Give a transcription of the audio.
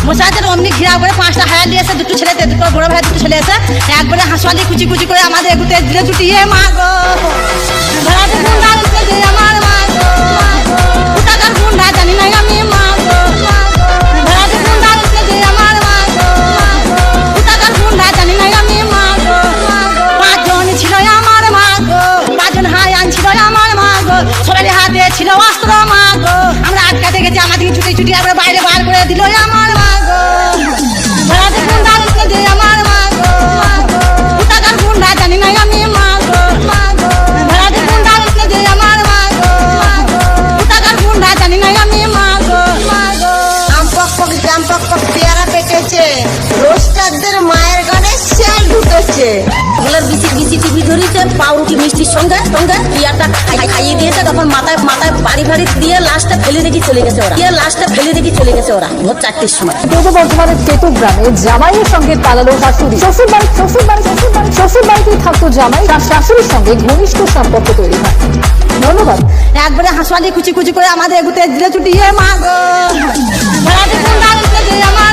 মশাইদের অমনি ঘিরা করে 5টা হায়া নিয়ে এসে দুটো ছেলে দুটো বড় ভাই দুটো ছেলে এসে একবারে হাসুয়ালি কুচি কুচি করে আমাদের এগুতে দিলে জুটিয়ে মা গো ভাড়াতে গুন্ডা উঠতে যে আমার মা গো টাকার গুন্ডা জানি না আমি মা গো ভাড়াতে গুন্ডা উঠতে যে আমার মা গো টাকার গুন্ডা জানি না আমি মা গো 5 জন ছিল আমার মা গো 5 জন হায়ান ছিল আমার মা গো সবাই হাতে ছিল অস্ত্র মা গো আমরা আটকাতে গেছি আমাদের ছুটি ছুটি আমরা বাইরে বার করে দিল আমার মা গো ভাড়াতে গুন্ডা উঠতে যে আমার মা গো টাকার গুন্ডা জানি না আমি মা গো ভাড়াতে গুন্ডা উঠতে যে আমার মা গো টাকার গুন্ডা জানি না আমি মা গো জাম্পক পেয়ারা পেকেছে রোস্টারদের মায়ের গানে সেল ঢুকেছে ওগুলোর বিসি বিসি টিভি ধরেছে পাউরুটি মিষ্টির সঙ্গে সঙ্গে পিয়াটা খাইয়ে দিয়েছে তখন মাথায় মাথায় বাড়ি বাড়ি দিয়ে লাশটা ফেলে রেখে চলে গেছে ওরা ভোর 4টের সময়। পূর্ব বর্ধমানের তেতু গ্রামে জামাইয়ের সঙ্গে পালালো শাশুড়ি। শ্বশুর বাড়িতেই থাকতো জামাই, তার শাশুড়ির সঙ্গে ঘনিষ্ঠ সম্পর্ক তৈরি হয়। ধন্যবাদ। একবারে হাসুয়ালি কুচি কুচি করে আমাদের এগুতে দিলে ছুটিয়ে মা গো ভাড়াতে গুন্ডা উঠতে যে আমার